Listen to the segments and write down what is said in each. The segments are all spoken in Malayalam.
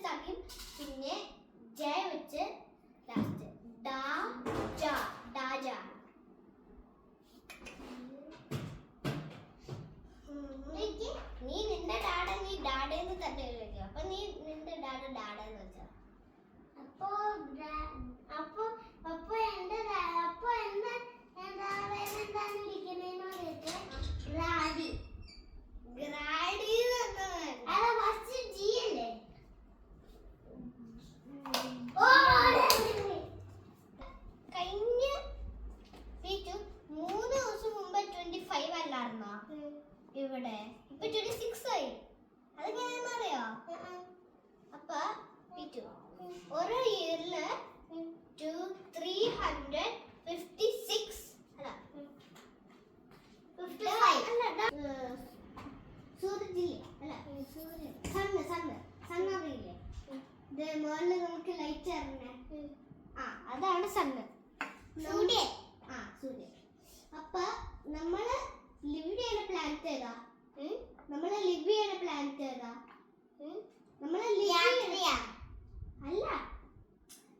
ആദ്യം പിന്നെ ജ വെച്ച് ലാസ്റ്റ് ഡാ ജ ഡാജ. നീ നിന്റെ ഡാഡ നീ ഡാഡേന്ന് തന്നെ വിളിക്കും. അപ്പൊ നീ നിന്റെ ഡാഡ ഡാഡെന്ന് വെച്ചോ. അപ്പൊ അപ്പൊ എന്റെ അപ്പൊ എന്താ എന്താണ് വിളിക്കുന്നതെന്ന് ചോദിച്ചേ. ഗ്രാഡി. ഗ്രാഡി അല്ല ഫസ്റ്റ് ജി അല്ലേ? കഴിഞ്ഞ 3 ദിവസം മുമ്പ് 25 അല്ലായിരുന്നോ ഇവിടെ? ഇപ്പൊ 26 ആയി. അതെങ്ങനെയാണെന്ന് അറിയോ? അപ്പൊ ഒരു ഇയറില് 356 സൂര്യജില്ലേ അല്ല സണ്ണ് അറിയില്ലേ? ഇത് മുകളിൽ നമുക്ക് ലൈറ്റ് ഇറങ്ങണേ, അതാണ് സണ്ണ്. സൂര്യൻ. സൂര്യൻ. അപ്പൊ നമ്മള് ലിവ് ചെയ്യുന്ന പ്ലാനറ്റ് ഏതാ? നമ്മള് ലിവ് ചെയ്യുന്ന പ്ലാനറ്റ് ഏതാ? അല്ല,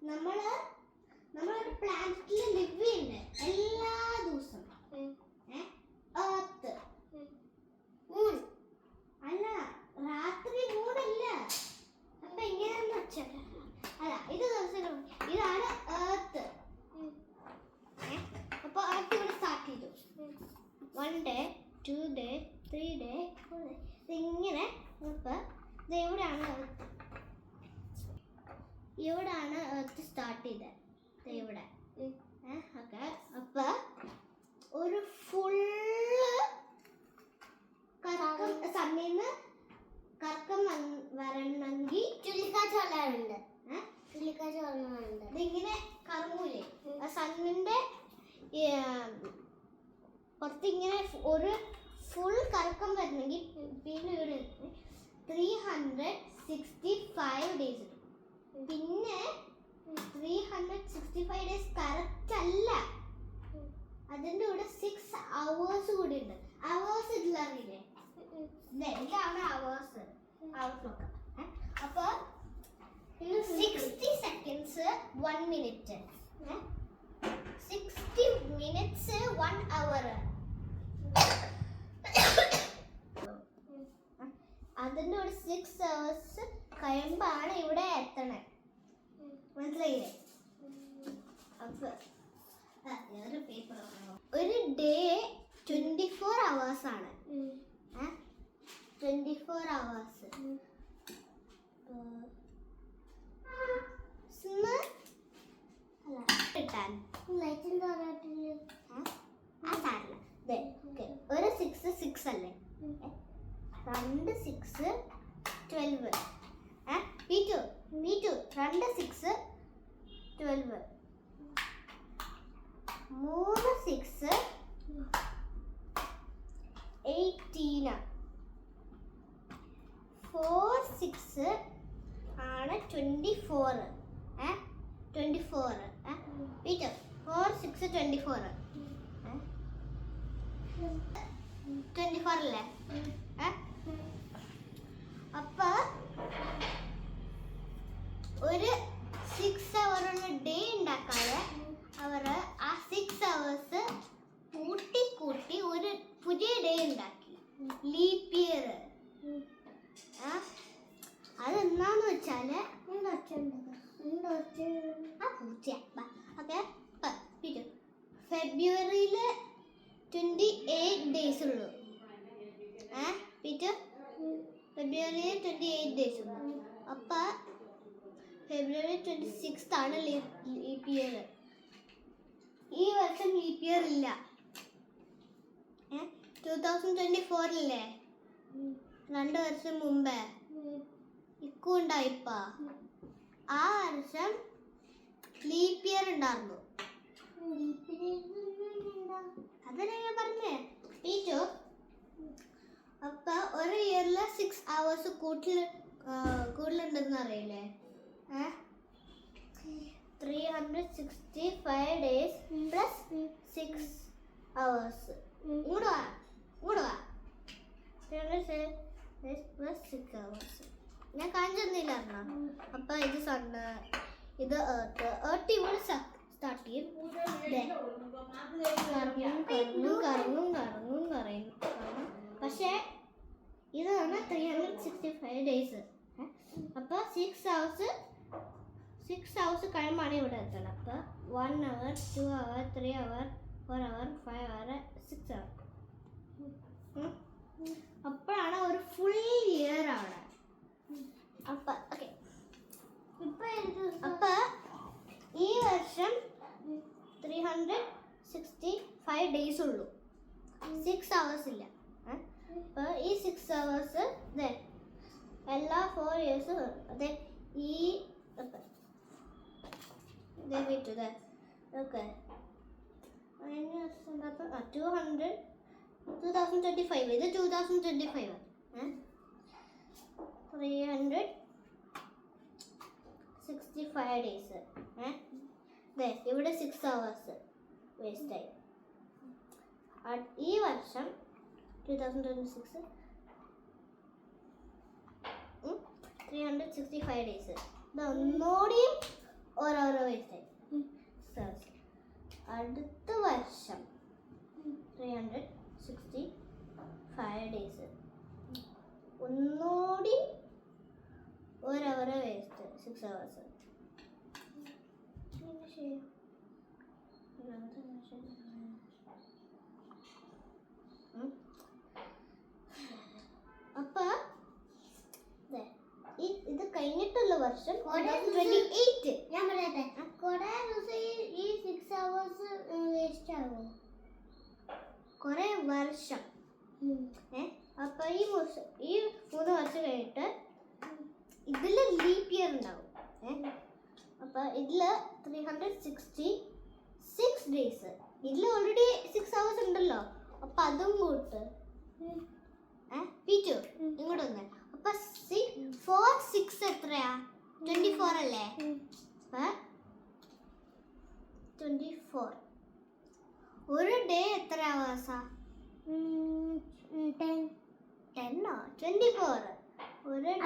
നമ്മളൊരു പ്ലാനറ്റിൽ ലിവ് ചെയ്യുന്നുണ്ട് എല്ലാ ദിവസവും. എർത്ത്. മൂൺ. അല്ല, രാത്രി മൂണല്ല. അപ്പൊ എങ്ങനെയാന്ന് വെച്ചാൽ അല്ല, ഇത് ദിവസം ഇതാണ് എർത്ത്. അപ്പൊ എർത്ത് ഇവിടെ സ്റ്റാർട്ട് ചെയ്തു. 1 day 2 day 3 day 4 day ഇങ്ങനെ. അപ്പൊ ഇവിടാണ് എർത്ത് സ്റ്റാർട്ട് ചെയ്തത്. ഇവിടെ ഓക്കെ. അപ്പൊ ഒരു ഫുള്ള് കറക്കം സണ്ണിന്ന് കറക്കം വരണമെങ്കിൽ ചുള്ളിക്കാറ്റ് ഇതിങ്ങനെ കറങ്ങൂലേ? സണ്ണിന്റെ പുറത്തിങ്ങനെ ഒരു ഫുൾ കറക്കം വരണമെങ്കിൽ പിന്നെ ഇവിടെ 365 ഡേയ്സ്. പിന്നെ 365 ഡേയ്സ് കറക്റ്റ് അല്ല, അതിന്റെ കൂടെ 6 hours കൂടി ഉണ്ട്. അവേഴ്സ് ഇതിലറിയില്ലേ? ഇതാണ് അവേഴ്സ്. നോക്കാം. അപ്പൊ 60 seconds 1 minute, 60 minutes 1 hour. അതിന്റെ കൂടെ 6 hours കഴിയുമ്പാണ് ഇവിടെ എത്തണേ. മനസ്സിലായില്ലേ? അപ്പൊ ഒരു ഡേ 24 hours ആണ്. 24 hours. ഒരു 6 അല്ലേ? 2 6 12. 2 2 6 12. 3 6 18. 4 6 ആണ് 24. 24. 4 6 24. 24 അല്ലേ? അപ്പൊ ഒരു 6 hour ഡേ ഉണ്ടാക്കാതെ അവർ ആ 6 hours കൂട്ടി ഒരു പുതിയ ഡേ ഉണ്ടാക്കി. Leap year. അതെന്താന്ന് വെച്ചാല് ഫെബ്രുവരിയില് 28 ഡേയ്സ് ഉള്ളൂ. ഫെബ്രുവരിയിൽ 28 ഡേയ്സ് ഉള്ളൂ. അപ്പൊ ഫെബ്രുവരി 26 ആണ് ലീപ് ഇയർ. ഈ വർഷം ലീപ് ഇയർ ഇല്ല. 2024 2 വർഷം മുമ്പേ ഇക്കുണ്ടായിപ്പ ആ വർഷം ലീപ് ഇയർ ഉണ്ടായിരുന്നു. അതല്ലേ ഞാൻ പറഞ്ഞേ ടീച്ചർ. അപ്പൊ ഒരു ഇയറില് 6 hours കൂടുതലുണ്ടെന്ന് അറിയില്ലേ? 365 days plus 6 hours. ഇങ്ങോട്ട് വാ. 365 days plus 6 hours. ഞാൻ കാണിച്ചു തന്നില്ലായിരുന്നോ? അപ്പൊ ഇത് സണ്ണ്, ഇത് എർത്ത് ഇവിടെ സ്റ്റാർട്ട് ചെയ്യും. ദേ, കറങ്ങും. പക്ഷേ ഇതാണ് 365 ഡേയ്സ്. അപ്പൊ 6 hours കഴിയുമ്പോൾ ഇവിടെ എത്തണം. അപ്പൊ 1 hour, 2 hour, 3 hour, 4 hour, 5 hour, 6 hour. അപ്പോഴാണ് ഒരു ഫുൾ ഇയർ ആണ്. അപ്പൊ ഓക്കെ, അപ്പൊ ഈ വർഷം 365 ഡേയ്സ് ഉള്ളൂ, 6 hours ഇല്ല. അപ്പൊ ഈ 6 hours എല്ലാ 4 years അതെ ഈ ഓക്കെ 2025 ഇത് 2025 365 ഡേയ്സ്. ഇവിടെ 6 hours വേസ്റ്റ് ആയി. ഈ വർഷം 2026 365 ഡേയ്സ്. ഇത് ഒന്നോടെയും ഓരോരോ വേസ്റ്റ് ആയി. അടുത്ത വർഷം 365 ഡേയ്സ് ഒന്നോടി ഓരോരോ വേസ്റ്റ് 6 hours. അപ്പൊ ഇത് കഴിഞ്ഞിട്ടുള്ള വർഷം 2028. ഞാൻ പറയട്ടെ, കുറെ ദിവസം ഈ 6 hours വേസ്റ്റ് ആകും. കുറെ വർഷം. അപ്പൊ ഈ 3 വർഷം കഴിഞ്ഞിട്ട് ഇതില് ലീപ് ഇയർ ഉണ്ടാവും. അപ്പൊ ഇതില് 366 ഡേയ്സ്. ഇതില് ഓൾറെഡി 6 hours ഉണ്ടല്ലോ. അപ്പൊ അതും കൂട്ട് പീറ്റു ഇങ്ങോട്ട് വന്നേ. അപ്പൊ 4 6 എത്രയാ? 24 അല്ലേ? 24. ഒരു ഡേ എത്ര hours? 10. 10 24. ഒരു ഡേ 100.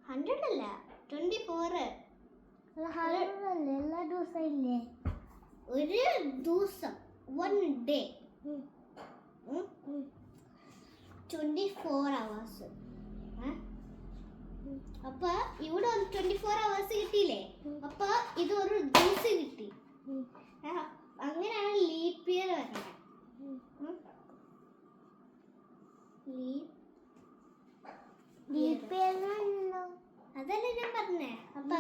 100 അല്ല, 24. എല്ലാ ദിവസം ഇല്ലേ? ഒരു ദിവസം 1 ഡേ 24 hours. അപ്പൊ ഇവിടെ 24 hours കിട്ടിയില്ലേ? അപ്പൊ ഇത് ഒരു ദിവസം കിട്ടി. അങ്ങനെയാണ് ലീപ് ഇയർ വരുന്നത്. ലീപ് ഇയർ അതല്ലേ ഞാൻ പറഞ്ഞേ. അപ്പൊ